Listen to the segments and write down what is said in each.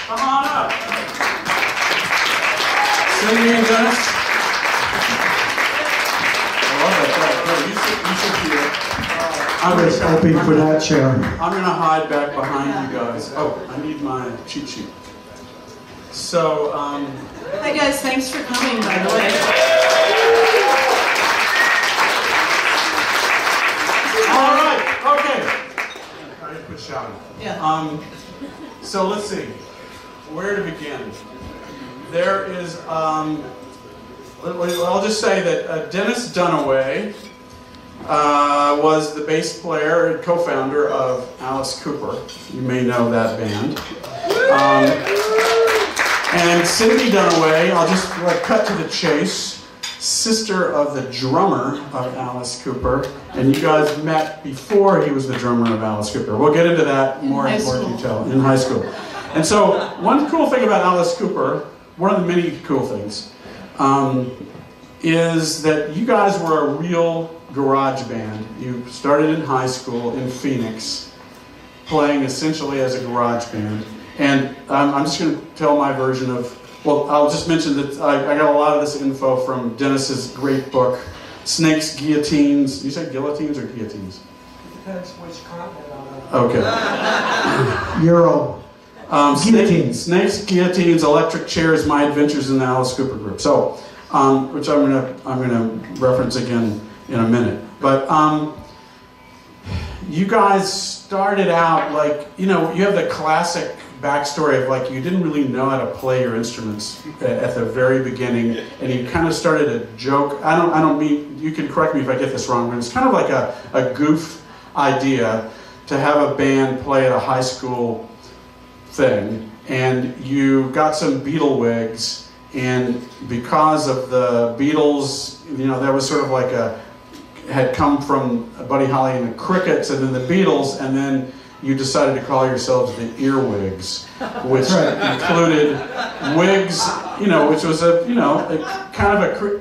Come on up. Cindy and Dennis. I love that. You should hear. I was hoping for that chair. I'm going to hide back behind you guys. Oh, I need my cheat sheet. So, Hi guys, thanks for coming, by the way. All right, okay. I didn't quit shouting. Yeah. So let's see, where to begin? There is, I'll just say that Dennis Dunaway was the bass player and co-founder of Alice Cooper. You may know that band. And Cindy Dunaway, I'll just cut to the chase, sister of the drummer of Alice Cooper, and you guys met before he was the drummer of Alice Cooper. We'll get into that more in more detail in high school. And so, one cool thing about Alice Cooper, one of the many cool things, is that you guys were a real garage band. You started in high school in Phoenix, playing essentially as a garage band. And I'm just going to tell my version of, well, I'll just mention that I got a lot of this info from Dennis's great book, Snakes, Guillotines. You say guillotines or guillotines? Depends which continent on it. Okay. Euro. Snakes, Guillotines, Electric Chairs, My Adventures in the Alice Cooper Group. So, which I'm gonna reference again in a minute. But you guys started out like, you have the classic backstory of like you didn't really know how to play your instruments at the very beginning, and you kind of started a joke. I don't mean, you can correct me if I get this wrong, but it's kind of like a goof idea to have a band play at a high school thing, and you got some Beatle wigs, and because of the Beatles, that was sort of like had come from Buddy Holly and the Crickets, and then the Beatles, and then you decided to call yourselves the Earwigs, which included wigs, which was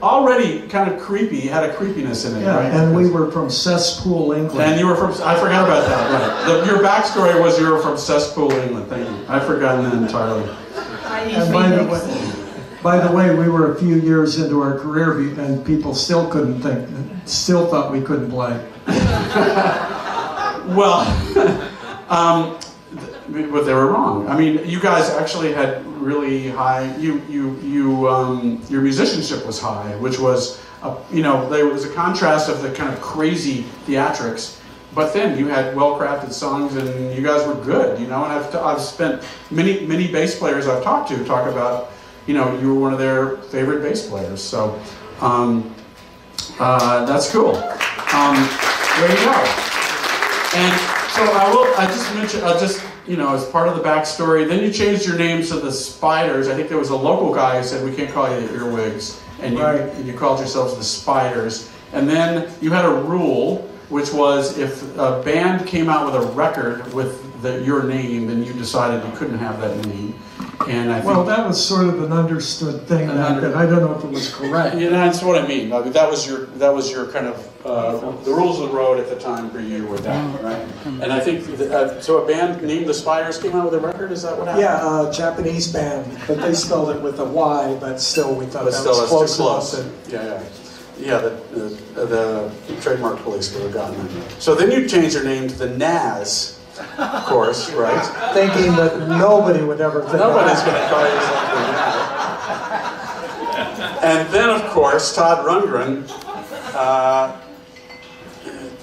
already kind of creepy, had a creepiness in it, yeah, right? And we were from Cesspool, England. And you were from, I forgot about that, right. Your backstory was you were from Cesspool, England, thank you. I'd forgotten that entirely. And by the way, we were a few years into our career and people still thought we couldn't play. Well, but they were wrong. I mean, you guys actually had really high. Your musicianship was high, which was, there was a contrast of the kind of crazy theatrics. But then you had well-crafted songs, and you guys were good. And I've spent many bass players I've talked to talk about, you were one of their favorite bass players. So that's cool. There you go. And so as part of the backstory, then you changed your name to the Spiders. I think there was a local guy who said, we can't call you the Earwigs, and you called yourselves the Spiders. And then you had a rule, which was if a band came out with a record with your name, then you decided you couldn't have that name. And I think that was sort of an understood thing, and I don't know if it was correct. Yeah, that's what I mean. That was your kind of the rules of the road at the time for you were that, right? And I think so. A band named the Spiders came out with a record. Is that what happened? Yeah, a Japanese band, but they spelled it with a Y. But still, we thought that was close enough. Yeah. The trademark police would have gotten it. So then you changed your name to the Naz. Of course, right? Thinking that nobody would ever think nobody's going to call yourself the Naz. And then, of course, Todd Rundgren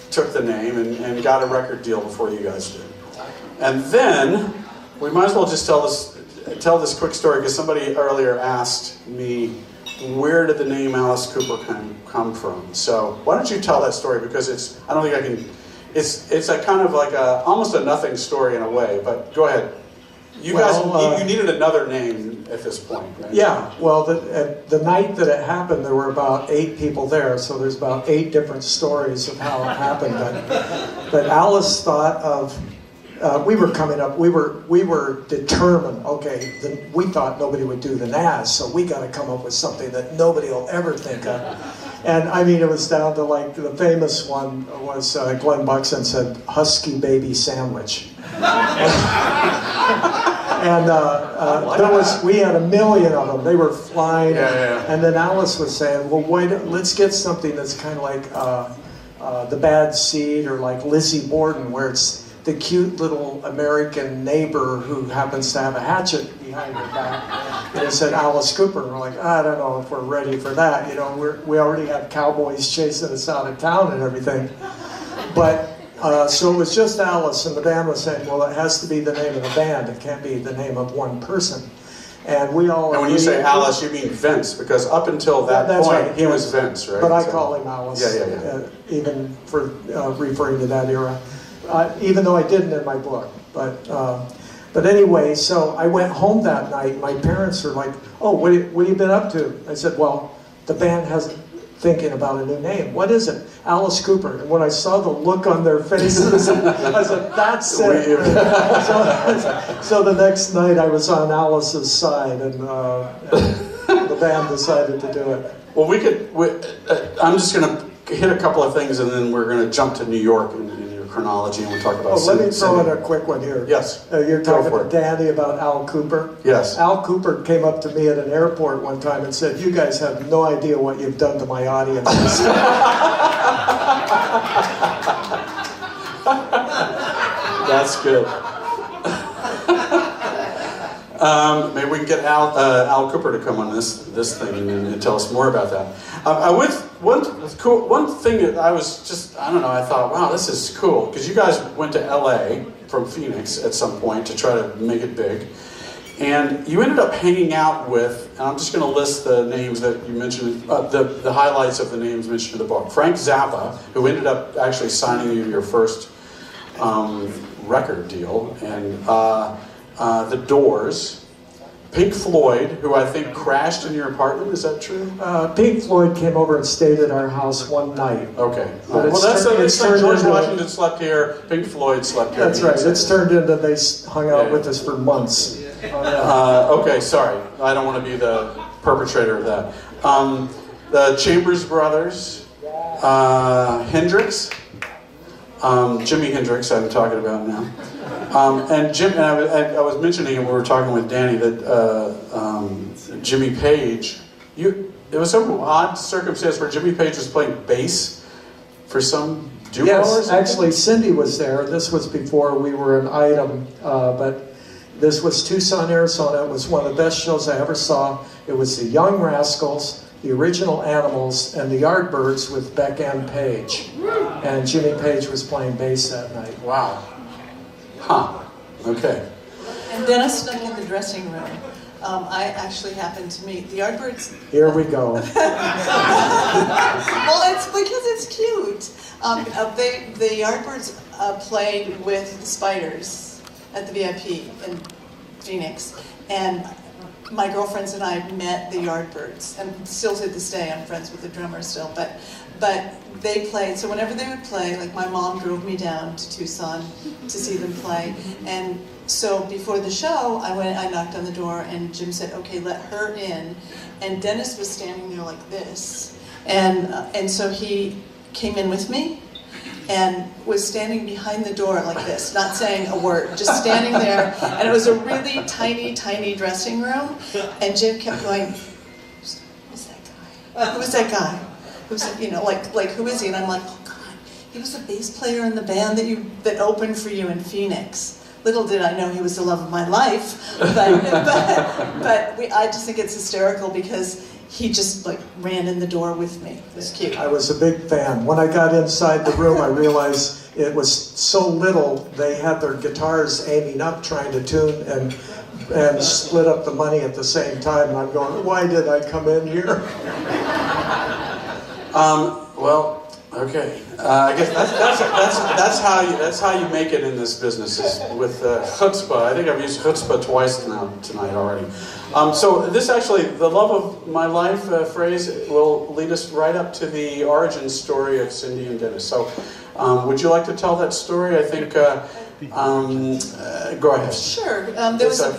took the name and got a record deal before you guys did. And then we might as well just tell this quick story because somebody earlier asked me, where did the name Alice Cooper come from? So why don't you tell that story, because it's a kind of like almost a nothing story in a way, but go ahead. You guys, you needed another name at this point, right? Yeah, well, the night that it happened, there were about 8 people there, so there's about 8 different stories of how it happened. But Alice thought of, we were coming up, we were determined, okay, we thought nobody would do the Naz, so we got to come up with something that nobody will ever think of. And I mean, it was down to like, the famous one was Glenn Buxton said, Husky Baby Sandwich. And we had 1 million of them. They were flying. Yeah. And then Alice was saying, well, let's get something that's kind of like The Bad Seed or like Lizzie Borden, where it's the cute little American neighbor who happens to have a hatchet behind her back. And it said Alice Cooper. And we're like, I don't know if we're ready for that. You know, we already have cowboys chasing us out of town and everything. But so it was just Alice, and the band was saying, well, it has to be the name of the band. It can't be the name of one person. And we all. And when you say Alice, you mean Vince, because up until that point, right, he was Vince, right? But I call him Alice. Yeah. Even for referring to that era. Even though I didn't in my book. But anyway, so I went home that night. My parents were like, oh, what have you been up to? I said, well, the band has thinking about a new name. What is it? Alice Cooper. And when I saw the look on their faces, I said, that's it. So the next night I was on Alice's side, and the band decided to do it. Well, I'm just going to hit a couple of things, and then we're going to jump to New York in your chronology, and we'll talk about let me throw in a quick one here. Yes. You're talking to Danny about Al Cooper. Yes. Al Cooper came up to me at an airport one time and said, you guys have no idea what you've done to my audiences. That's good. Maybe we can get Al Cooper to come on this thing and tell us more about that. One thing that I thought, wow, this is cool, because you guys went to LA from Phoenix at some point to try to make it big, and you ended up hanging out with, and I'm just going to list the names that you mentioned, the highlights of the names mentioned in the book. Frank Zappa, who ended up actually signing you to your first record deal, and The Doors, Pink Floyd, who I think crashed in your apartment. Is that true? Pink Floyd came over and stayed at our house one night. Okay. But Well, that's like George Washington slept here, Pink Floyd slept here. That's right. It's turned into they hung out with us for months. Okay, sorry. I don't want to be the perpetrator of that. The Chambers Brothers, Hendrix, Jimi Hendrix I'm talking about now. And I was mentioning, and we were talking with Danny, that Jimmy Page, it was some odd circumstance where Jimmy Page was playing bass for some duo or Yes, something? actually Cindy was there. This was before we were an item, but this was Tucson, Arizona. It was one of the best shows I ever saw. It was the Young Rascals, the Original Animals, and the Yardbirds with Beck and Page. And Jimmy Page was playing bass that night. Wow. Huh. Okay. And Dennis snuck in the dressing room. I actually happened to meet the Yardbirds. Here we go. Well, it's because it's cute. The Yardbirds played with the Spiders at the VIP in Phoenix, and my girlfriends and I met the Yardbirds, and still to this day I'm friends with the drummer still. But they played, so whenever they would play, like my mom drove me down to Tucson to see them play, and so before the show, I knocked on the door, and Jim said, okay, let her in, and Dennis was standing there like this, and so he came in with me, and was standing behind the door like this, not saying a word, just standing there, and it was a really tiny, tiny dressing room, and Jim kept going, who's that guy? Who is that guy? Who's, like who is he? And I'm like, oh God, he was a bass player in the band that opened for you in Phoenix. Little did I know he was the love of my life, but I just think it's hysterical because he just ran in the door with me. It was cute. I was a big fan. When I got inside the room, I realized it was so little, they had their guitars aiming up trying to tune and split up the money at the same time. And I'm going, why did I come in here? Well, okay. I guess that's how you make it in this business, is with chutzpah. I think I've used chutzpah twice tonight already. So this actually, the love of my life phrase will lead us right up to the origin story of Cindy and Dennis. So would you like to tell that story? I think Go ahead. Sure. There was a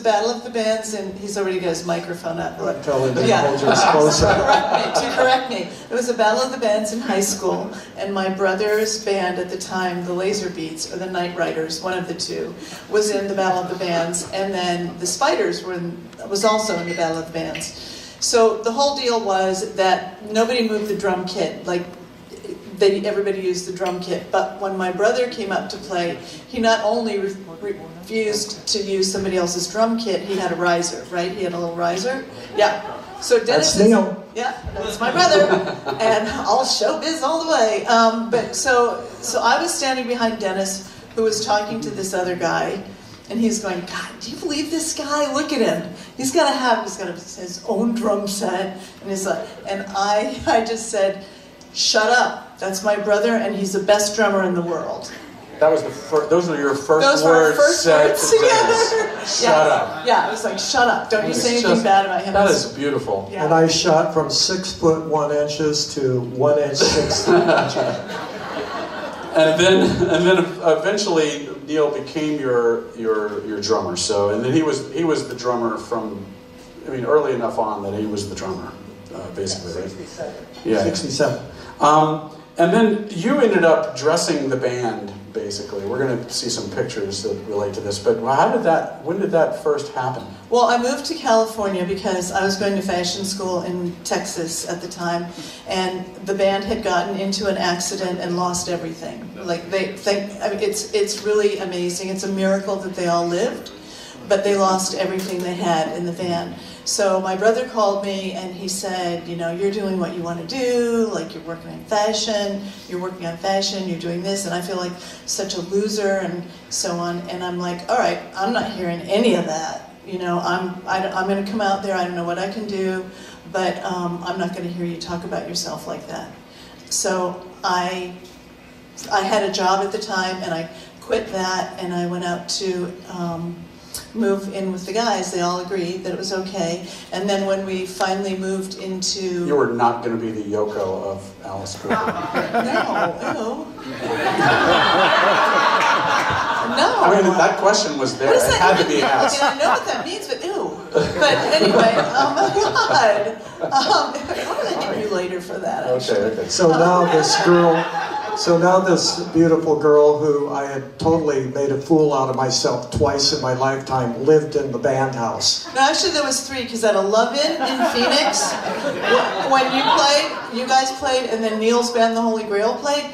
battle of the bands, and he's already got his microphone up. Tell him to hold yours closer. To correct me. There was a battle of the bands in high school, and my brother's band at the time, the Laser Beats or the Night Riders, one of the two, was in the battle of the bands, and then the Spiders was also in the battle of the bands. So the whole deal was that nobody moved the drum kit. Like, everybody used the drum kit. But when my brother came up to play, he not only refused to use somebody else's drum kit, he had a riser, right? He had a little riser. Yeah. So Dennis That's Neil. Yeah, that's my brother, and all showbiz all the way. But so I was standing behind Dennis, who was talking to this other guy, and he's going, God, do you believe this guy? Look at him. He's got his own drum set, and I just said, shut up. That's my brother, and he's the best drummer in the world. That was those were your first words said together. Shut up. Yeah, I was like, shut up. Don't you say anything bad about him. That is beautiful. Yeah. And I shot from 6 foot 1 inches to 1 inch 6 inches. And then eventually Neil became your drummer. So, and then he was the drummer from, early enough on that he was the drummer, basically, right? 67. Yeah, 67. And then you ended up dressing the band, basically. We're going to see some pictures that relate to this. But when did that first happen? Well, I moved to California because I was going to fashion school in Texas at the time, and the band had gotten into an accident and lost everything. Like it's really amazing. It's a miracle that they all lived, but they lost everything they had in the van. So my brother called me and he said, you're doing what you want to do, like you're working on fashion, you're doing this, and I feel like such a loser and so on. And I'm like, all right, I'm not hearing any of that. I'm going to come out there, I don't know what I can do, but I'm not going to hear you talk about yourself like that. So I had a job at the time and I quit that and I went out to move in with the guys. They all agreed that it was okay. And then when we finally moved into... You were not going to be the Yoko of Alice Cooper. No. That question was there. It had to be asked. I know what that means, but ew. But anyway, oh my God. I'm going to hit you later for that, actually. Okay. So now this beautiful girl who I had totally made a fool out of myself twice in my lifetime lived in the band house. No, actually there was 3, because at a Love-In in Phoenix, when you guys played, and then Neil's band, The Holy Grail, played,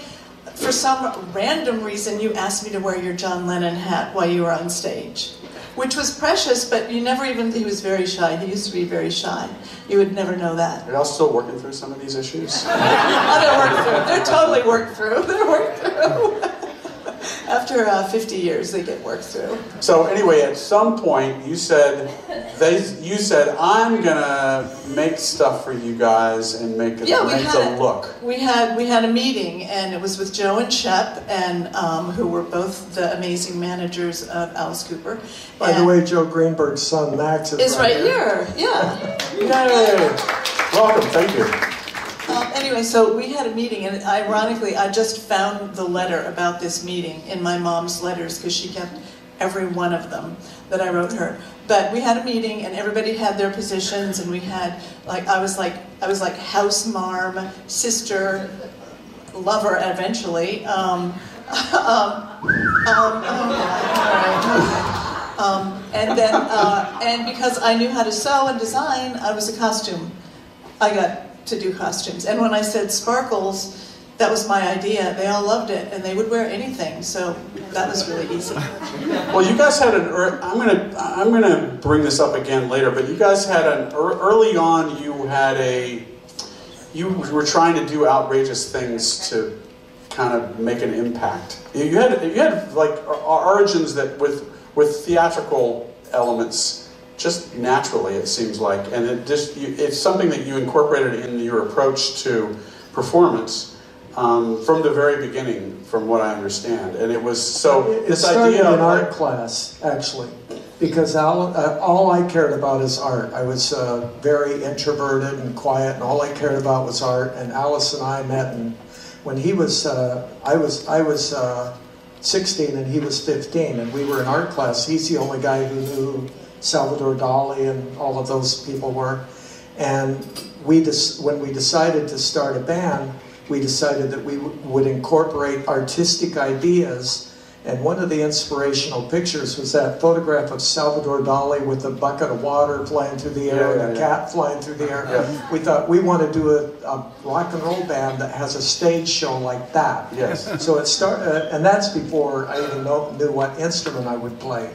for some random reason you asked me to wear your John Lennon hat while you were on stage. Which was precious, but he was very shy. He used to be very shy. You would never know that. Are y'all still working through some of these issues? They're worked through. They're totally worked through. They're worked through. After 50 years, they get worked through. So anyway, at some point, you said, I'm gonna make stuff for you guys and make a look. We had a meeting, and it was with Joe and Shep, and who were both the amazing managers of Alice Cooper. By the way, Joe Greenberg's son Max is right here. Yeah. Yay! Welcome. Thank you. Anyway, so we had a meeting, and ironically, I just found the letter about this meeting in my mom's letters, because she kept every one of them that I wrote her. But we had a meeting, and everybody had their positions, and we had, I was like house marm, sister, lover eventually. And then, and because I knew how to sew and design, I was a costume. I got to do costumes. And when I said sparkles, that was my idea. They all loved it, and they would wear anything. So that was really easy. Well, you guys had I'm gonna bring this up again later, but you guys had early on. You were trying to do outrageous things to kind of make an impact. You had like origins that with theatrical elements. Just naturally, it seems like, and it's something that you incorporated in your approach to performance from the very beginning, from what I understand. And it was It started in art class, actually, because all I cared about is art. I was very introverted and quiet, and all I cared about was art. And Alice and I met, and when he was, I was 16 and he was 15, and we were in art class. He's the only guy who knew who Salvador Dali and all of those people were. And when we decided to start a band, we decided that we would incorporate artistic ideas. And one of the inspirational pictures was that photograph of Salvador Dali with a bucket of water flying through the air and a cat flying through the air. Yeah. We thought we want to do a rock and roll band that has a stage show like that. Yes. So it started, and that's before I even knew what instrument I would play.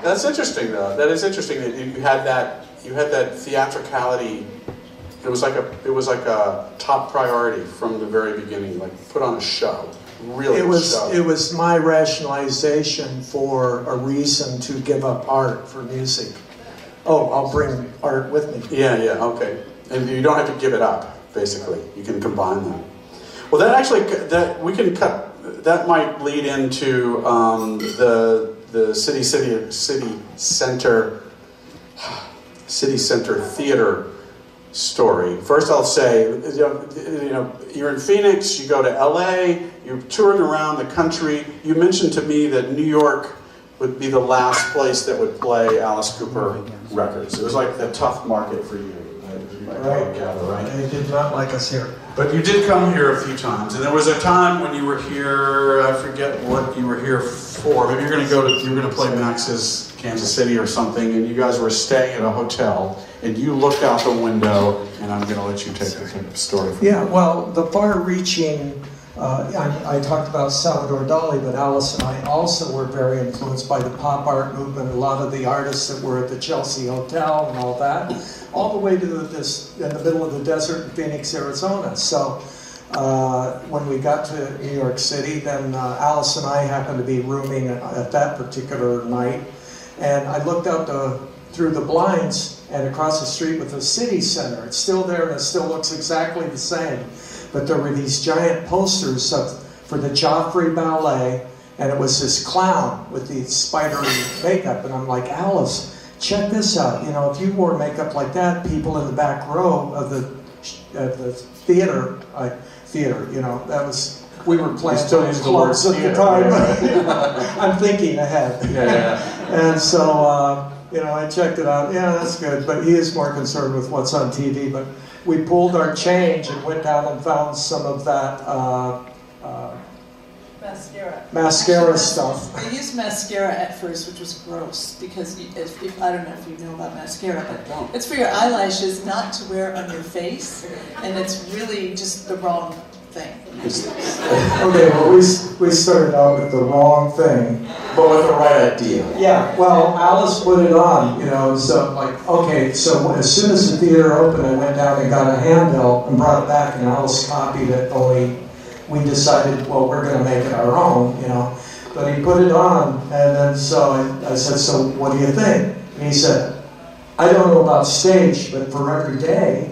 That's interesting, though. That is interesting that you had that theatricality. It was like a top priority from the very beginning. Like put on a show. Really, it was my rationalization for a reason to give up art for music. Oh, I'll bring art with me. Yeah, okay. And you don't have to give it up. Basically, you can combine them. Well, that we can cut. That might lead into the city center theater story. First, I'll say, you're in Phoenix, you go to LA, you're touring around the country. You mentioned to me that New York would be the last place that would play Alice Cooper records. It was like the tough market for you. Right. They did not like us here. But you did come here a few times, and there was a time when you were here. I forget what you were here for. Maybe you were going to play Max's Kansas City or something, and you guys were staying at a hotel, and you looked out the window, and I'm going to let you take the story. Yeah, well, the far-reaching. I talked about Salvador Dali, but Alice and I also were very influenced by the pop art movement. A lot of the artists that were at the Chelsea Hotel and all that, all the way to this in the middle of the desert in Phoenix, Arizona. So when we got to New York City, then Alice and I happened to be rooming at that particular night, and I looked out through the blinds and across the street with the city center. It's still there and it still looks exactly the same. But there were these giant posters for the Joffrey Ballet, and it was this clown with the spidery makeup. And I'm like, Alice, check this out. If you wore makeup like that, people in the back row of the theater, that was, we were playing clubs at the time. I'm thinking ahead. Yeah. And so, I checked it out. Yeah, that's good. But he is more concerned with what's on TV. But we pulled our change and went down and found some of that mascara stuff. They used mascara at first, which was gross, because I don't know if you know about mascara, but it's for your eyelashes, not to wear on your face, and it's really just the wrong thing. Okay, well, we started out with the wrong thing. But with the right idea. Yeah, well, Alice put it on, so as soon as the theater opened, I went down and got a handbill and brought it back, and Alice copied it, only we decided, well, we're going to make it our own, But he put it on, and then so I said, so what do you think? And he said, I don't know about stage, but for every day.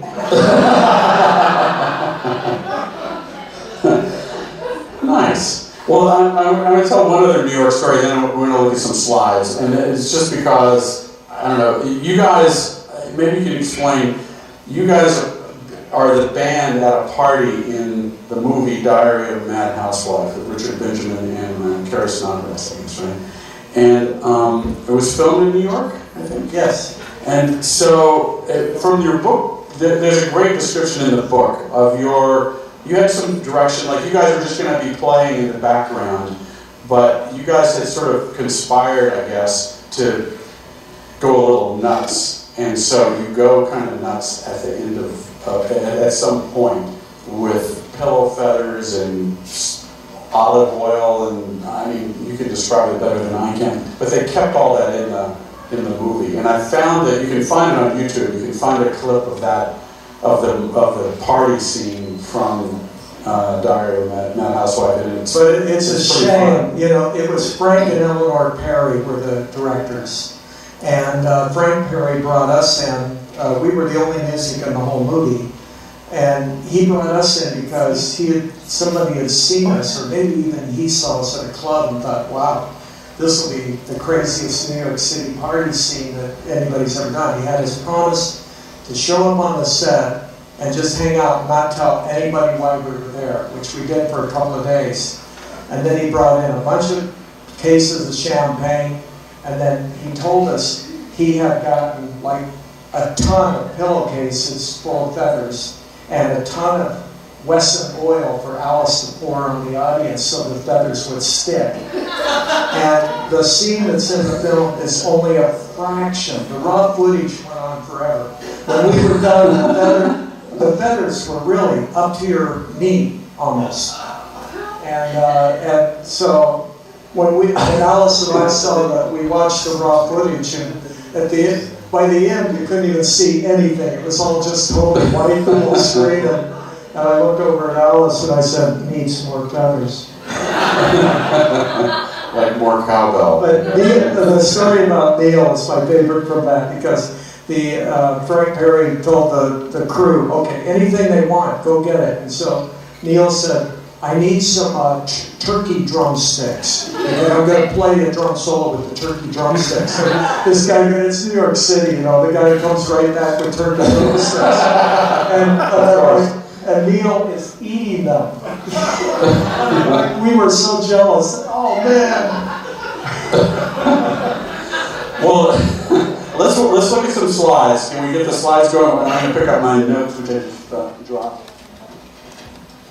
Nice. Well, I'm going to tell one other New York story, then we're going to look at some slides. And it's just because, I don't know, you guys, maybe you can explain, you guys are the band at a party in the movie Diary of a Mad Housewife with Richard Benjamin and Kara Snodgrass, right? And it was filmed in New York, I think? Yes. And so, from your book, there's a great description in the book of you had some direction, like you guys were just going to be playing in the background, but you guys had sort of conspired, I guess, to go a little nuts. And so you go kind of nuts at the end at some point with pillow feathers and olive oil, and I mean, you can describe it better than I can, but they kept all that in the movie. And I found that you can find it on YouTube, you can find a clip of that, of the party scene from Diary of a Mad Housewife. And it's a shame, it was Frank and Eleanor Perry were the directors. And Frank Perry brought us in. We were the only music in the whole movie. And he brought us in because somebody had seen us, or maybe even he saw us at a club and thought, wow, this will be the craziest New York City party scene that anybody's ever done. He had his promise to show up on the set and just hang out and not tell anybody why we were there, which we did for a couple of days. And then he brought in a bunch of cases of champagne, and then he told us he had gotten like a ton of pillowcases full of feathers and a ton of Wesson oil for Alice to pour on the audience so the feathers would stick. And the scene that's in the film is only a fraction. The raw footage went on forever. When we were done, the feathers were really up to your knee almost. And so when Alice and I saw that, we watched the raw footage, and by the end you couldn't even see anything. It was all just totally white on the screen. And I looked over at Alice and I said, "Needs more feathers." Like more cowbell. But the story about Neil is my favorite from that, because Frank Perry told the crew, okay, anything they want, go get it. And so Neil said, "I need some turkey drumsticks. And I'm going to play a drum solo with the turkey drumsticks." And this guy, it's New York City, the guy comes right back with turkey drumsticks. And Neil is eating them. We were so jealous. Oh man! Well, let's look at some slides. Can we get the slides going? I'm going to pick up my notes, which I just dropped.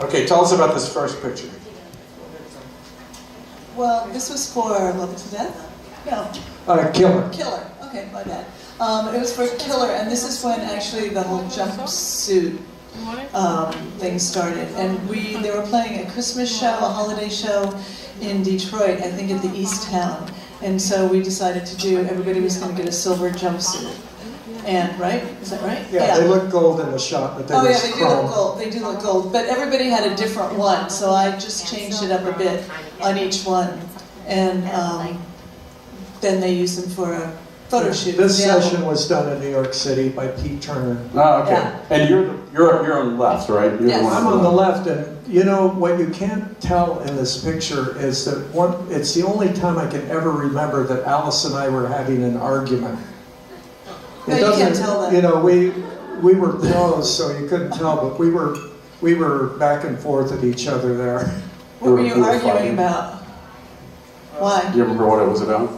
Okay, tell us about this first picture. Well, this was for Love It to Death? No. Killer. Killer. Okay, my bad. It was for Killer, and this is when actually the whole jumpsuit thing started. And they were playing a Christmas show, a holiday show in Detroit, I think at the East Town. And so we decided to do, everybody was going to get a silver jumpsuit. And, right? Is that right? Yeah, they look gold in the shot, but they they do look gold. They do look gold. But everybody had a different one, so I just changed it up a bit on each one. And then they used them for a photo shoot. This session was done in New York City by Pete Turner. Oh, okay. Yeah. And you're on the left, right? You're Yes. I'm on the left, and what you can't tell in this picture is that it's the only time I can ever remember that Alice and I were having an argument. No, you can't tell that. We were close, so you couldn't tell, but we were back and forth at each other there. What were you arguing about? Why? Do you remember what it was about?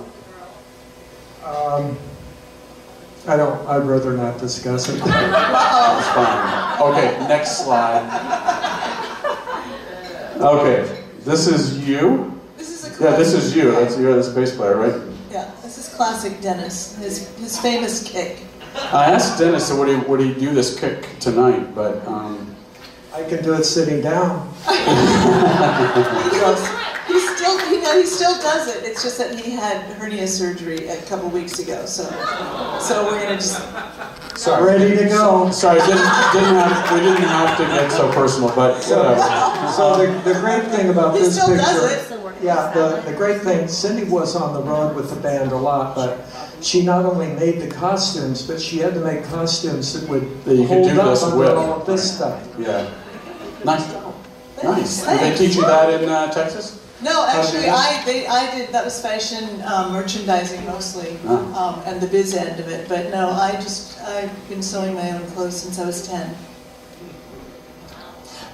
I'd rather not discuss it. It's fine. Okay, next slide. Okay, this is you? This is a classic. Yeah, this is you. You're the bass player, right? Yeah, this is classic Dennis, his famous kick. I asked Dennis, so would he do this kick tonight, but I can do it sitting down. He still does it. It's just that he had hernia surgery a couple weeks ago, so we're gonna just. sorry. Ready to go. Sorry, we didn't have to get so personal, but whatever. So the great thing about He this still picture, does it. yeah, the great thing, Cindy was on the road with the band a lot, but she not only made the costumes, but she had to make costumes that would That you could hold do up this under with. all of this stuff. Yeah. Nice. Nice. Did they Thanks. teach you that in Texas? No, actually, I did. That was fashion merchandising mostly, and the biz end of it. But no, I've been sewing my own clothes since I was 10,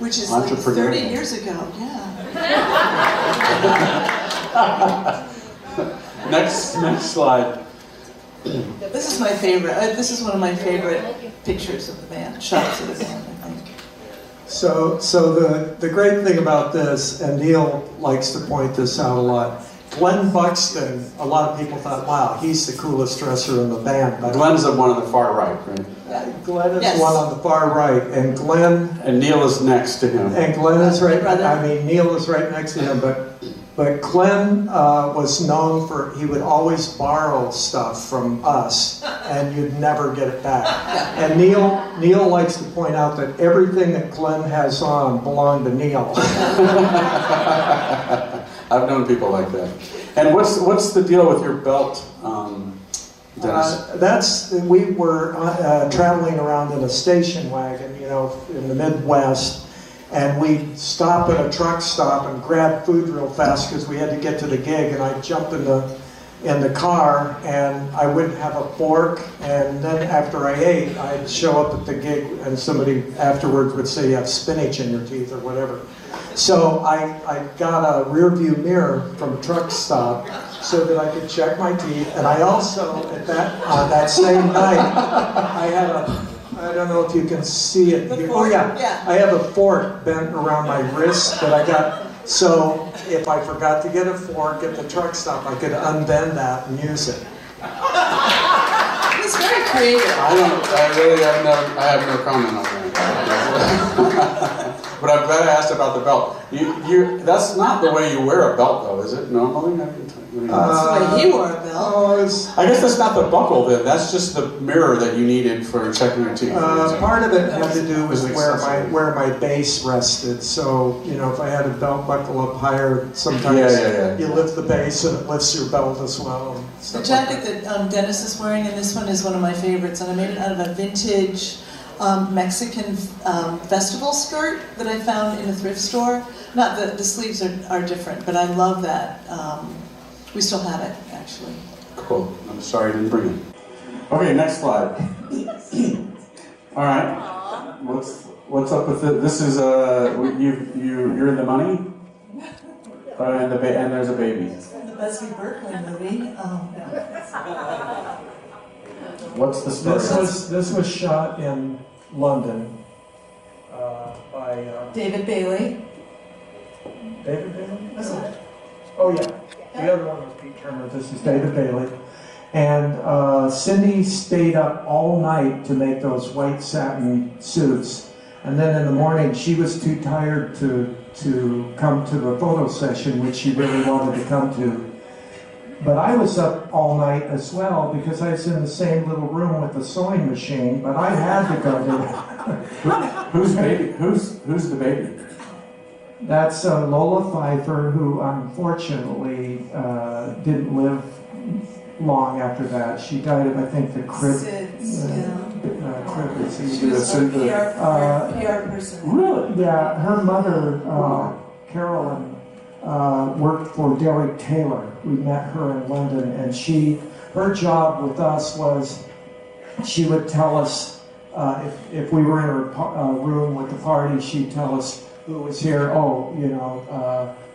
which is like 30 years ago. Yeah. Next slide. This is my favorite. This is one of my favorite pictures of the band, shots of the band, I think. So the great thing about this, and Neil likes to point this out a lot, Glenn Buxton, a lot of people thought, wow, he's the coolest dresser in the band. But Glenn's the one on the far right, right? Glenn is Yes. the one on the far right, and Neil is next to him. And Glenn is right. Brother. I mean, Neil is right next to him, but Glenn was known for, he would always borrow stuff from us, and you'd never get it back. Yeah. And Neil likes to point out that everything that Glenn has on belonged to Neil. I've known people like that. And what's the deal with your belt, Dennis? We were traveling around in a station wagon, in the Midwest, and we'd stop at a truck stop and grab food real fast because we had to get to the gig, and I'd jump in in the car, and I wouldn't have a fork, and then after I ate, I'd show up at the gig, and somebody afterwards would say, you have spinach in your teeth, or whatever. So I got a rear view mirror from a truck stop so that I could check my teeth, and I also, at that same night, I had I don't know if you can see it here. Oh yeah, I have a fork bent around my wrist that I got. So if I forgot to get a fork at the truck stop, I could unbend that and use it. It's very creative. I have no comment on that. But I'm glad I asked about the belt. That's not the way you wear a belt, though, is it? Normally? That's the way he wore a belt. I guess that's not the buckle, then. That's just the mirror that you needed for checking your teeth. Part of it had to do with where my base rested. So, you know, if I had a belt buckle up higher, sometimes you lift the base and it lifts your belt as well. The jacket that Dennis is wearing in this one is one of my favorites, and I made it out of a vintage Mexican festival skirt that I found in a thrift store. Not that the sleeves are different, but I love that. We still have it, actually. Cool. I'm sorry I didn't bring it. Okay, next slide. All right. What's up with it? This is you're in the money, and there's a baby. It's from the Buckley movie. What's the story? This was shot in London by David Bailey. David Bailey? Was it? Oh yeah. The other one was Pete Turner. This is David Bailey. And Cindy stayed up all night to make those white satin suits. And then in the morning, she was too tired to come to the photo session, which she really wanted to come to. But I was up all night as well because I was in the same little room with the sewing machine, but I had to go to Who's the baby? That's Lola Pfeiffer, who unfortunately didn't live long after that. She died of, I think, the crib. Crib disease. She was a PR person. Really? Yeah, her mother, Carolyn, worked for Derek Taylor. We met her in London, and her job with us was she would tell us if we were in a room with the party, she'd tell us who was here. Oh, you know,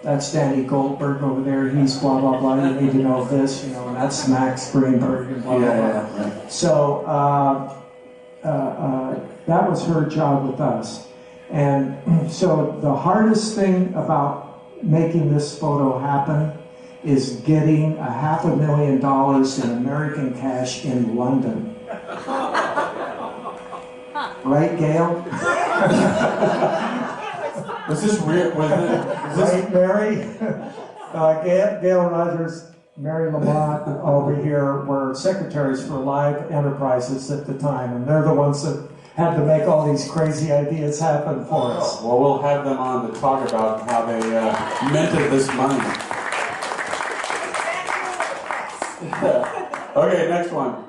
that's Danny Goldberg over there. He's blah blah blah. You need to know this, you know, and that's Max Greenberg and blah blah blah. Right. So that was her job with us, and so the hardest thing about making this photo happen is getting $500,000 in American cash in London. Right, Gail? Was this real? Right, Mary? Gail Rogers, Mary Lamont over here were secretaries for Live Enterprises at the time, and they're the ones that had to make all these crazy ideas happen for us. Well, we'll have them on to talk about how they minted this money. Okay, next one.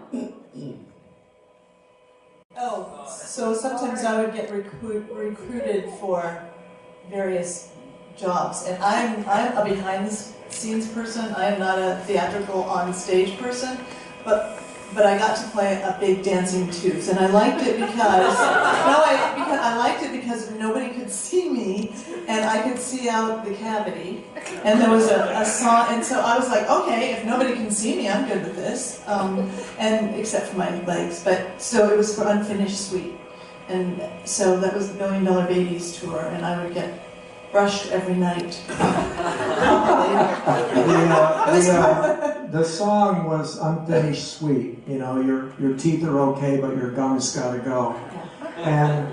Oh, so sometimes I would get recruited for various jobs, and I'm a behind-the-scenes person. I am not a theatrical on-stage person, but I got to play a big dancing tooth, and I liked it because I liked it because nobody could see me, and I could see out the cavity, and there was a song, and so I was like, okay, if nobody can see me, I'm good with this, and except for my legs. But so it was for Unfinished Suite, and so that was the $1 Million Babies tour, and I would get brushed every night. The song was Unfinished Suite. You know, your teeth are okay, but your gums gotta go. And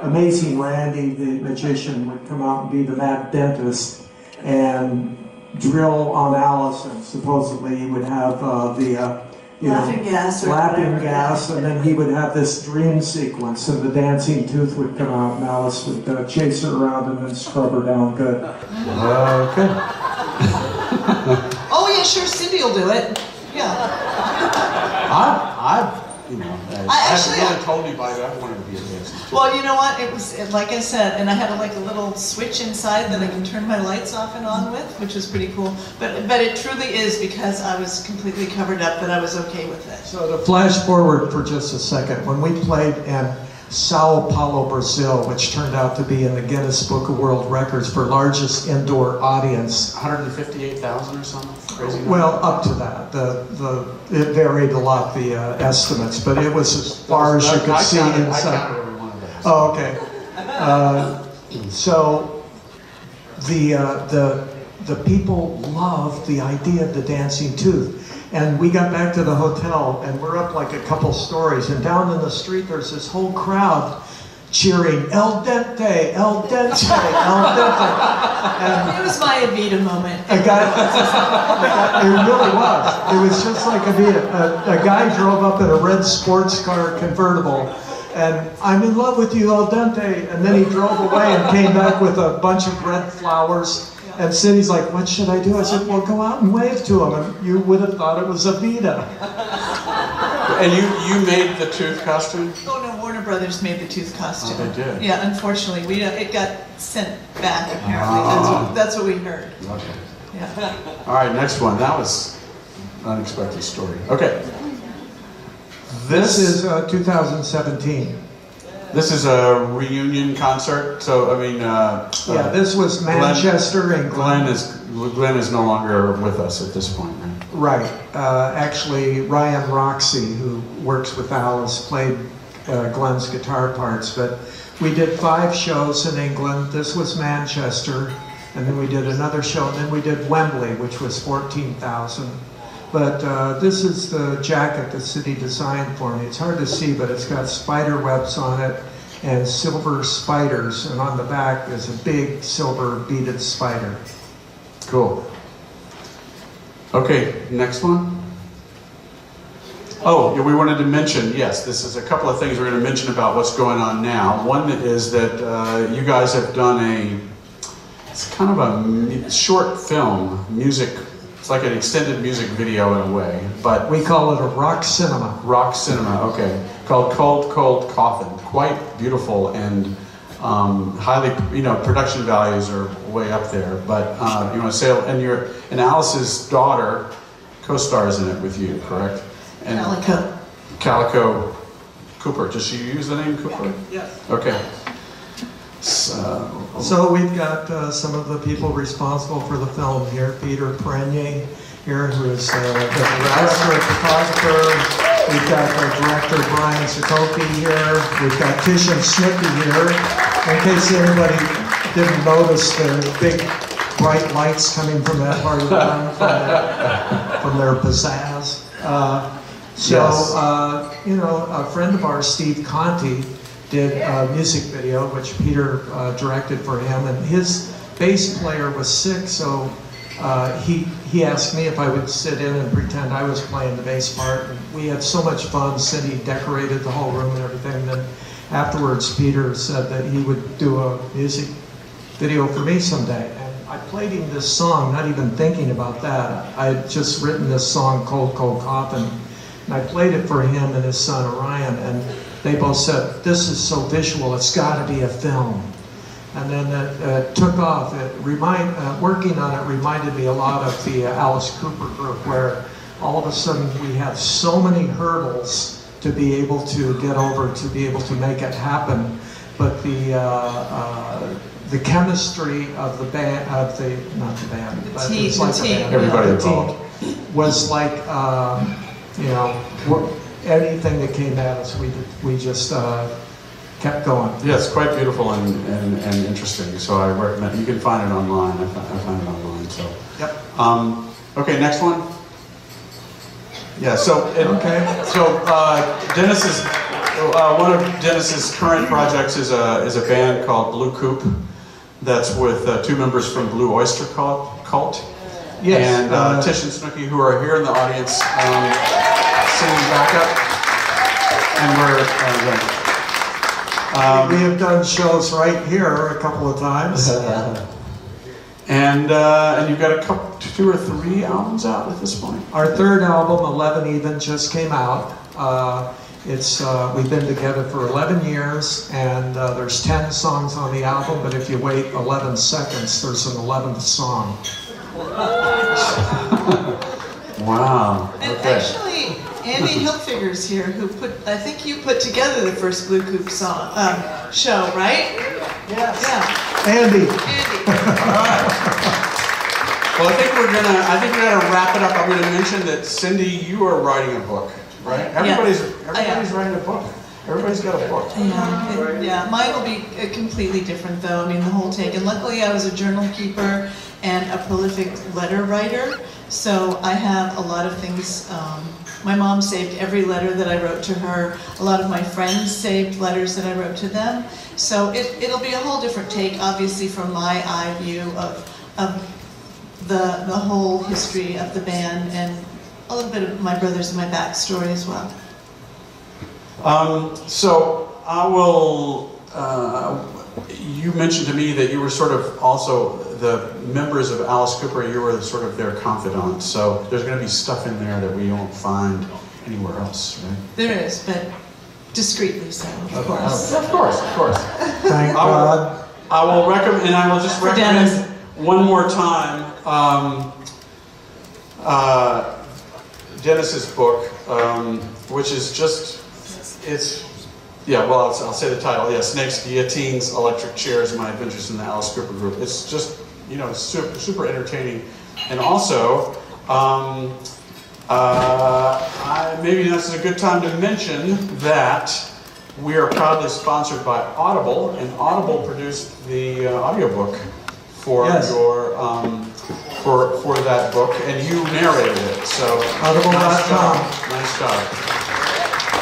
Amazing Randy, the magician, would come out and be the mad dentist and drill on Alice, and supposedly he would have laughing gas, and then he would have this dream sequence, and the dancing tooth would come out, and Alice would chase her around and then scrub her down good. Okay. Oh yeah, sure, Cindy will do it. Yeah. actually hadn't really told anybody that I wanted to be a dancer. Well, you know what? It was like I said, and I had like a little switch inside that I can turn my lights off and on with, which was pretty cool. But it truly is because I was completely covered up that I was okay with it. So to flash forward for just a second, when we played in Sao Paulo, Brazil, which turned out to be in the Guinness Book of World Records for largest indoor audience. 158,000 or something? Crazy number. Well, up to that. It varied a lot, the estimates, but it was as far as you could see I inside. counted every one of those. Oh, okay. So the people loved the idea of the dancing tooth. And we got back to the hotel, and we're up like a couple stories, and down in the street there's this whole crowd cheering, El Dente, El Dente, El Dente. And It was my Evita moment. it really was. It was just like a guy drove up in a red sports car convertible, and I'm in love with you, El Dente. And then he drove away and came back with a bunch of red flowers. And Cindy's like, what should I do? I said, well, go out and wave to him. And you would have thought it was Evita. And you made the tooth costume? Oh no, Warner Brothers made the tooth costume. Oh, they did? Yeah, unfortunately, it got sent back apparently. That's what we heard. Okay. Yeah. All right, next one. That was an unexpected story. Okay. This is 2017. This is a reunion concert. So, I mean... Yeah, this was Manchester, England. Glenn is no longer with us at this point, right? Right. Actually, Ryan Roxy, who works with Alice, played Glenn's guitar parts. But we did 5 shows in England. This was Manchester. And then we did another show. And then we did Wembley, which was 14,000. But this is the jacket the city designed for me. It's hard to see, but it's got spider webs on it and silver spiders. And on the back is a big silver beaded spider. Cool. Okay, next one. Oh, yeah, we wanted to mention, yes, this is a couple of things we're going to mention about what's going on now. One is that you guys have done it's kind of a short film, music. It's like an extended music video in a way, but... We call it a rock cinema. Rock cinema, okay. Called Cold, Cold Coffin. Quite beautiful and highly, production values are way up there. But you want to say, and Alice's daughter co-stars in it with you, correct? And Calico Cooper. Does she use the name Cooper? Yes. Okay. So we've got some of the people responsible for the film here. Peter Prenier here, who is the director and photographer. We've got the director Brian Sikoki here. We've got Tish and Snooki here. In case anybody didn't notice the big bright lights coming from that part of the town, from their pizzazz. A friend of ours, Steve Conti, did a music video, which Peter directed for him, and his bass player was sick, so he asked me if I would sit in and pretend I was playing the bass part, and we had so much fun. Cindy decorated the whole room and everything, and then afterwards Peter said that he would do a music video for me someday, and I played him this song, not even thinking about that. I had just written this song, Cold, Cold Coffin, and I played it for him and his son Orion, and they both said, this is so visual, it's got to be a film. And then it took off. Working on it reminded me a lot of the Alice Cooper group, where all of a sudden we had so many hurdles to be able to get over, to be able to make it happen. But the chemistry of the band, not the band, but it's like the band, everybody the team was like, anything that came at us, we just kept going. Yeah, it's quite beautiful and interesting. So I recommend, you can find it online. I find it online. So. Yep. Okay, next one. Yeah. So Dennis is one of Dennis's current projects is a band called Blue Coop. That's with 2 members from Blue Oyster Cult. Yes. And Tish and Snooki, who are here in the audience, singing backup. And we have done shows right here a couple of times. And you've got 2 or 3 albums out at this point. Our 3rd album, 11 Even, just came out. We've been together for 11 years, and there's 10 songs on the album, but if you wait 11 seconds, there's an 11th song. Wow. And Okay. actually, Andy Hilfiger's here, who I think you put together the first Blue Coupe song, show, right? Yes. Yeah. Andy. Andy. All right. Well, I think we're gonna wrap it up. I'm gonna mention that Cindy, you are writing a book, right? Everybody's writing a book. Everybody's got a book. Yeah, mine will be completely different though. I mean, the whole take. And luckily I was a journal keeper and a prolific letter writer. So I have a lot of things. My mom saved every letter that I wrote to her. A lot of my friends saved letters that I wrote to them. So it'll be a whole different take, obviously, from my eye view of the whole history of the band and a little bit of my brothers and my backstory as well. So I will. You mentioned to me that you were sort of also the members of Alice Cooper. You were sort of their confidant. So there's going to be stuff in there that we won't find anywhere else, right? There is, but discreetly so, of course. Of course. Thank God. I will recommend, and I will just recommend one more time Dennis's book, which is just I'll say the title. Yeah, Snakes, Guillotines, Electric Chairs: My Adventures in the Alice Cooper Group. It's just super entertaining, and also maybe this is a good time to mention that we are proudly sponsored by Audible, and Audible produced the audiobook for your for that book, and you narrated it. So Audible.com. Nice job.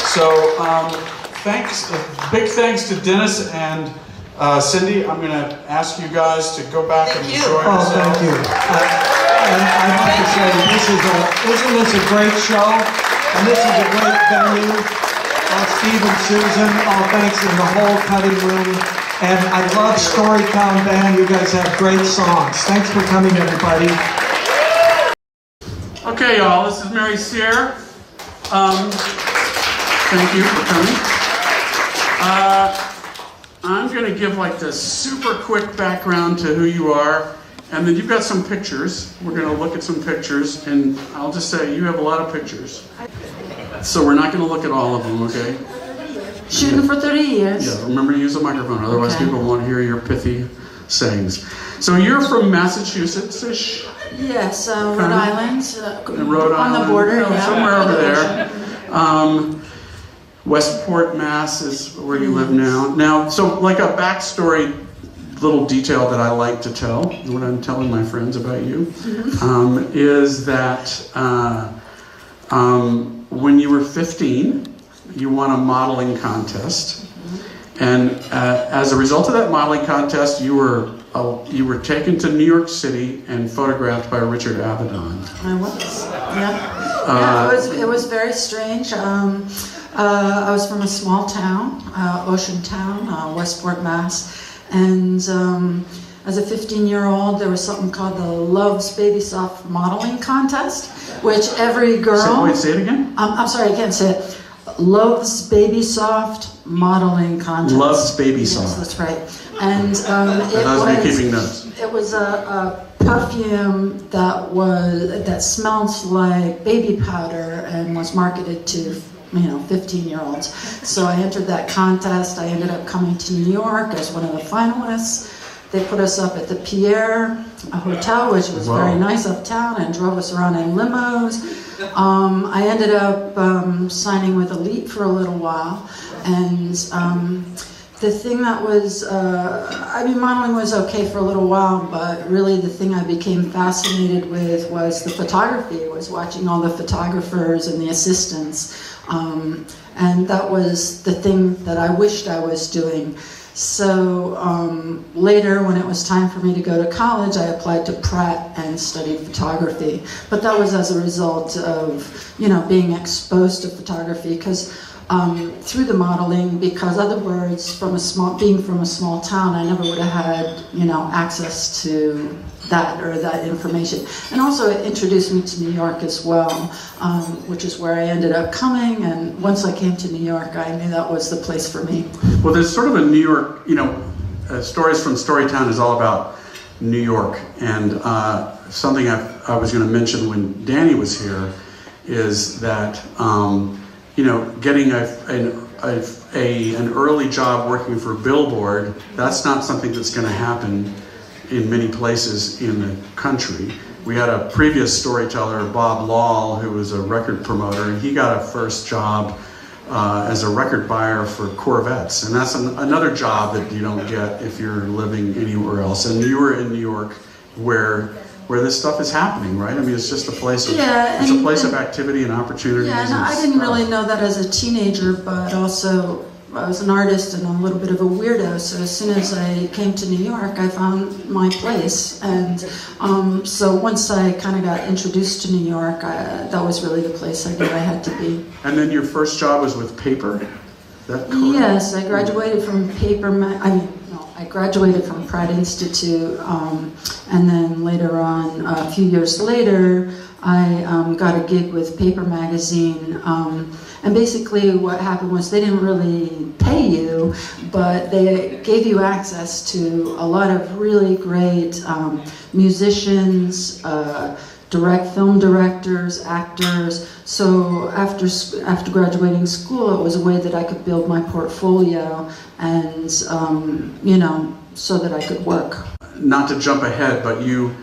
So big thanks to Dennis and Cindy. I'm going to ask you guys to go back and enjoy yourselves. Thank you. I'd like to say isn't this a great show? And this is a great venue. Steve and Susan, all thanks in the whole cutting room. And I love Storytown Band. You guys have great songs. Thanks for coming, everybody. Okay, y'all, this is Merry Cyr. Thank you for coming. I'm going to give like the super quick background to who you are, and then you've got some pictures. We're going to look at some pictures, and I'll just say you have a lot of pictures. So we're not going to look at all of them, okay? Shooting for 30 years. Yeah, remember to use the microphone, otherwise people won't hear your pithy sayings. So you're from Massachusetts-ish? Yes, Rhode Island. In Rhode Island. On the border, yeah. Somewhere over there. Westport, Mass is where you live now. Now, so like a backstory little detail that I like to tell, what I'm telling my friends about you, is that when you were 15, you won a modeling contest, and as a result of that modeling contest, you were taken to New York City and photographed by Richard Avedon. I was, it was very strange. I was from a small town, ocean town, Westport, Mass, and as a 15-year-old, there was something called the Love's Baby Soft Modeling Contest, which every girl... Say it again? I'm sorry, I can't say it. Love's Baby Soft Modeling Contest. Love's Baby Soft. Yes, that's right. And keeping notes. It was a perfume that smelled like baby powder and was marketed to 15-year-olds. So I entered that contest. I ended up coming to New York as one of the finalists. They put us up at the Pierre, a hotel, which was very nice uptown, and drove us around in limos. I ended up signing with Elite for a little while, and the thing that was, modeling was okay for a little while, but really the thing I became fascinated with was the photography. I was watching all the photographers and the assistants, and that was the thing that I wished I was doing. So later, when it was time for me to go to college, I applied to Pratt and studied photography. But that was as a result of, being exposed to photography, because through the modeling, because otherwise, being from a small town, I never would have had, access to that or that information. And also it introduced me to New York as well, which is where I ended up coming. And once I came to New York, I knew that was the place for me. Well, there's sort of a New York, Stories from Storytown is all about New York. And something I was going to mention when Danny was here is that, getting an early job working for Billboard, that's not something that's going to happen in many places in the country. We had a previous storyteller, Bob Lall, who was a record promoter, and he got a first job as a record buyer for Corvettes. And that's another job that you don't get if you're living anywhere else. And you were in New York where this stuff is happening, right? I mean, it's just a place of, of activity and opportunities. Yeah, and I didn't really know that as a teenager, but also I was an artist and a little bit of a weirdo, so as soon as I came to New York, I found my place. And so once I kind of got introduced to New York, that was really the place I knew I had to be. And then your first job was with paper? Is that correct? Yes, I graduated from I graduated from Pratt Institute, and then later on, a few years later, I got a gig with Paper Magazine. And basically what happened was they didn't really pay you, but they gave you access to a lot of really great musicians, film directors, actors. So after graduating school, it was a way that I could build my portfolio and, so that I could work. Not to jump ahead, but you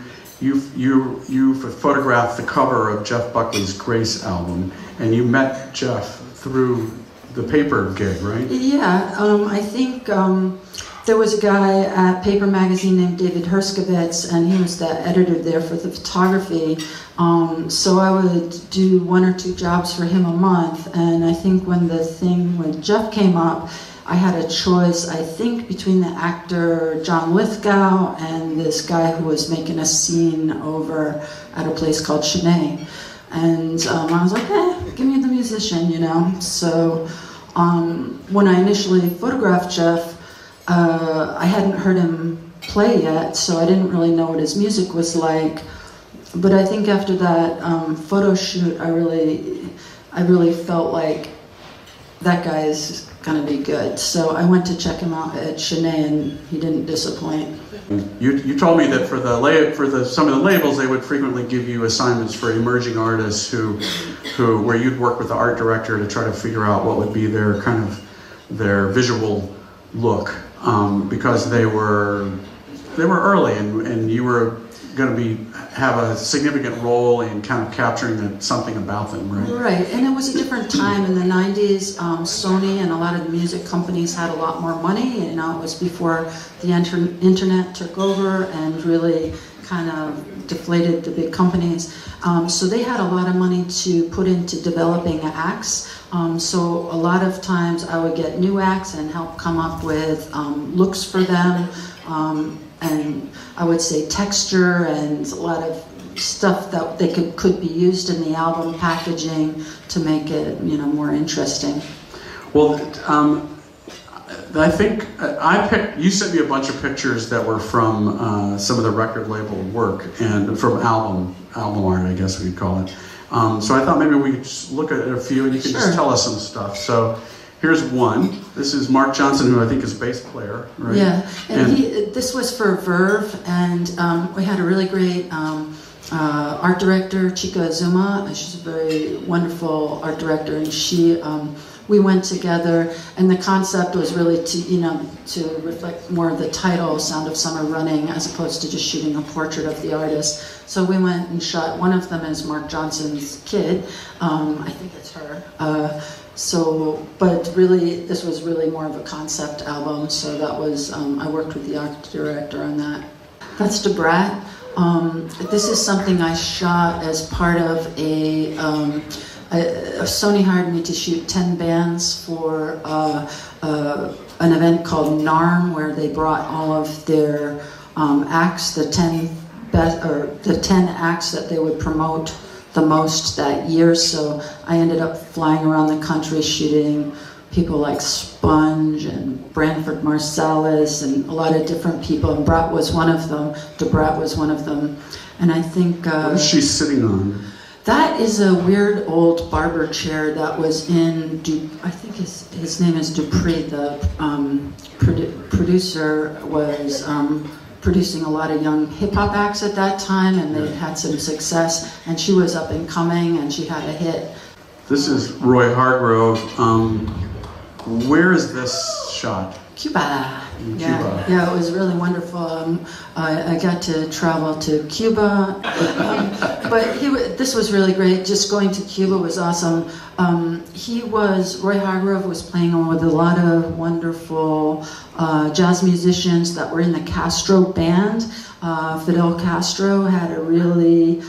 photographed the cover of Jeff Buckley's Grace album, and you met Jeff through the paper gig, right? Yeah, I think there was a guy at Paper Magazine named David Herskovitz, and he was the editor there for the photography. So I would do 1 or 2 jobs for him a month, and I think when the thing with Jeff came up, I had a choice, I think, between the actor John Lithgow and this guy who was making a scene over at a place called Chennai. And I was like, give me the musician, So when I initially photographed Jeff, I hadn't heard him play yet, so I didn't really know what his music was like. But I think after that photo shoot, I really felt like that guy is gonna be good. So I went to check him out at Chennai, and he didn't disappoint. You told me that for some of the labels, they would frequently give you assignments for emerging artists where you'd work with the art director to try to figure out what would be their visual look, because they were early, and you were going to have a significant role in kind of capturing something about them, right? Right, and it was a different time in the 90s. Sony and a lot of the music companies had a lot more money. It was before the internet took over and really kind of deflated the big companies. So they had a lot of money to put into developing acts. So a lot of times I would get new acts and help come up with looks for them. And I would say texture and a lot of stuff that they could be used in the album packaging to make it, more interesting. Well, I think you sent me a bunch of pictures that were from some of the record label work and from album art, I guess we'd call it. So I thought maybe we could just look at a few and you could just tell us some stuff. So here's one. This is Mark Johnson, who I think is bass player, right? Yeah, and this was for Verve, and we had a really great art director, Chika Azuma. She's a very wonderful art director, and we went together, and the concept was really to reflect more of the title, Sound of Summer Running, as opposed to just shooting a portrait of the artist. So we went and shot, one of them is Mark Johnson's kid, I think it's her. But really, this was really more of a concept album, so that was, I worked with the art director on that. That's Debrat. This is something I shot as part of Sony hired me to shoot 10 bands for an event called NARM, where they brought all of their acts, the 10 acts that they would promote the most that year. So I ended up flying around the country shooting people like Sponge and Branford Marsalis and a lot of different people, and Brat was one of them. DeBrat was one of them. And I think... what is she sitting on? That is a weird old barber chair that was in, I think his name is Dupree. The producer was producing a lot of young hip-hop acts at that time, and they had some success, and she was up and coming, and she had a hit. This is Roy Hargrove. Where is this shot? Cuba. In Yeah, Cuba. yeah, it was really wonderful. I got to travel to Cuba, but this was really great. Just going to Cuba was awesome. Roy Hargrove was playing with a lot of wonderful jazz musicians that were in the Castro band. Fidel Castro had a really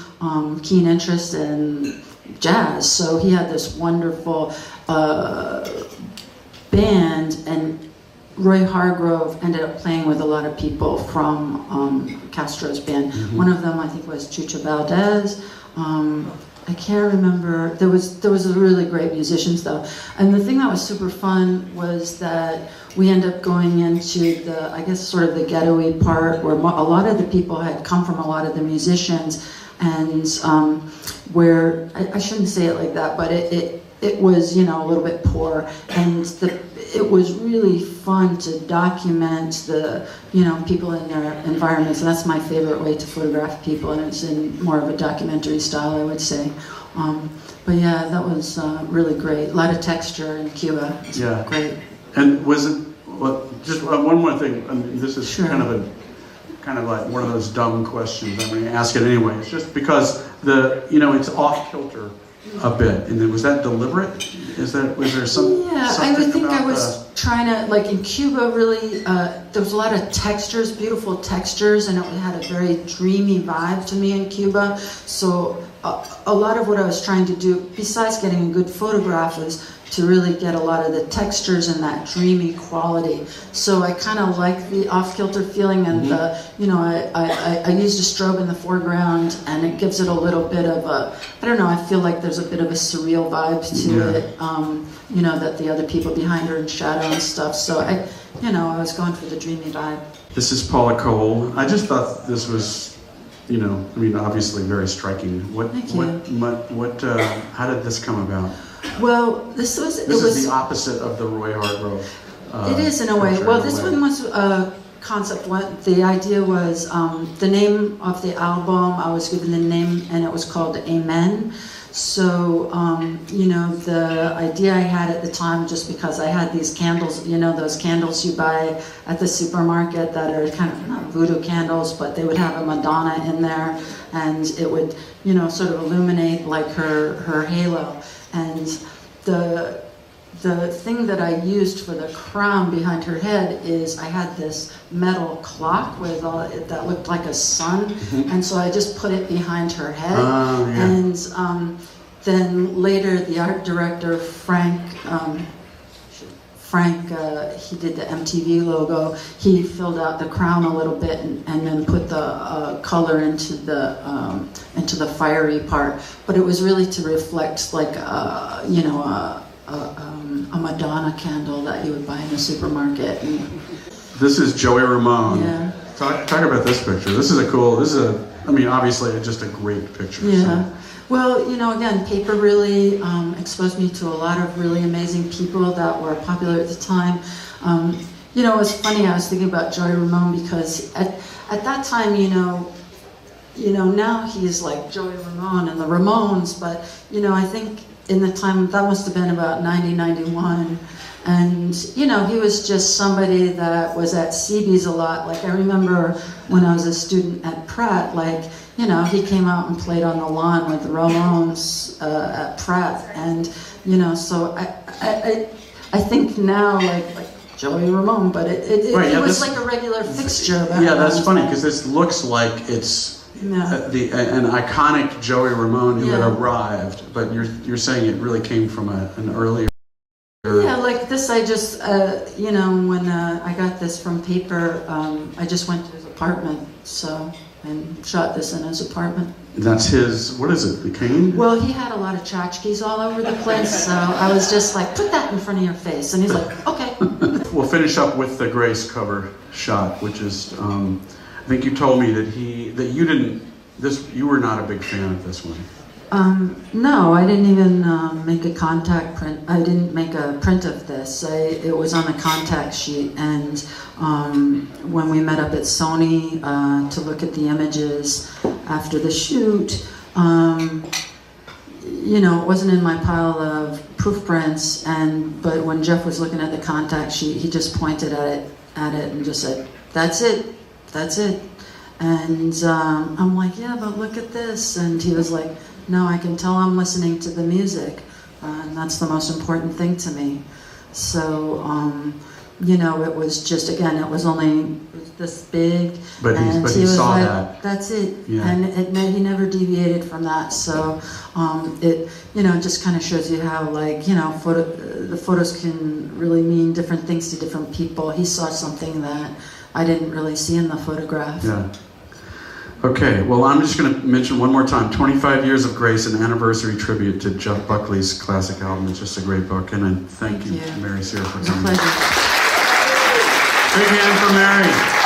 keen interest in jazz, so he had this wonderful band, and Roy Hargrove ended up playing with a lot of people from Castro's band. Mm-hmm. One of them, I think, was Chucho Valdez. I can't remember. There was a really great musicians though, and the thing that was super fun was that we ended up going into the, I guess, sort of the ghetto-y part where a lot of the people had come from, a lot of the musicians, and where I shouldn't say it like that, but it was, you know, a little bit poor, and it was really fun to document the, you know, people in their environments, and that's my favorite way to photograph people, and it's in more of a documentary style, I would say. But yeah, that was really great. A lot of texture in Cuba. It's great. And was it, well, just one more thing, I mean, this is Sure. kind of like one of those dumb questions. I'm going to ask it anyway. It's just because it's off kilter a bit, and was that deliberate? Was there some? Yeah, I would think I was trying to, like in Cuba, really, there was a lot of textures, beautiful textures, and it had a very dreamy vibe to me in Cuba. So a lot of what I was trying to do, besides getting a good photograph, is to really get a lot of the textures and that dreamy quality. So I kind of like the off-kilter feeling, and I used a strobe in the foreground, and it gives it a little bit of a, I don't know, I feel like there's a bit of a surreal vibe to it, that the other people behind are in shadow and stuff. So I was going for the dreamy vibe. This is Paula Cole. I just thought this was, obviously very striking. Thank you. How did this come about? Well, this is the opposite of the Roy Hargrove. It is in a way. Well, this one was a concept. The idea was the name of the album. I was given the name, and it was called Amen. So, the idea I had at the time, just because I had these candles, those candles you buy at the supermarket that are kind of not voodoo candles, but they would have a Madonna in there, and it would, sort of illuminate like her halo. And the thing that I used for the crown behind her head is I had this metal clock with that looked like a sun, and so I just put it behind her head. And then later the art director Frank, he did the MTV logo. He filled out the crown a little bit and then put the color into the fiery part. But it was really to reflect like a Madonna candle that you would buy in the supermarket. This is Joey Ramone. Yeah. Talk about this picture. Obviously just a great picture. Yeah. So. Well, again, paper really exposed me to a lot of really amazing people that were popular at the time. It was funny, I was thinking about Joey Ramone because at that time, now he's like Joey Ramone and the Ramones, but, I think in the time, that must have been about 91. And, he was just somebody that was at CB's a lot. Like, I remember when I was a student at Pratt, he came out and played on the lawn with the Ramones at Pratt. And, so I think now, like Joey Ramone, but it was like a regular fixture. Yeah, that's funny, because this looks like it's an iconic Joey Ramone who had arrived, but you're saying it really came from an earlier... Yeah, like this, I just, when I got this from paper, I just went to his apartment, and shot this in his apartment. That's his, what is it, the cane? Well, he had a lot of tchotchkes all over the place, so I was just like, put that in front of your face. And he's like, okay. We'll finish up with the Grace cover shot, which is, I think you told me that you were not a big fan of this one. No, I didn't even make a contact print. I didn't make a print of this. It was on the contact sheet, and when we met up at Sony to look at the images after the shoot, it wasn't in my pile of proof prints. But when Jeff was looking at the contact sheet, he just pointed at it and just said, "That's it, that's it." And I'm like, "Yeah, but look at this," and he was like, "No, I can tell I'm listening to the music, and that's the most important thing to me." So, it was just, again, it was only this big, but he was saw like, that. "That's it," Yeah. and he never deviated from that. So, it just kind of shows you how, like, the photos can really mean different things to different people. He saw something that I didn't really see in the photograph. Yeah. Okay, well, I'm just going to mention one more time, 25 Years of Grace, an anniversary tribute to Jeff Buckley's classic album. It's just a great book, and I thank you, Merry Cyr, for It was a coming. pleasure. Big hand for Mary.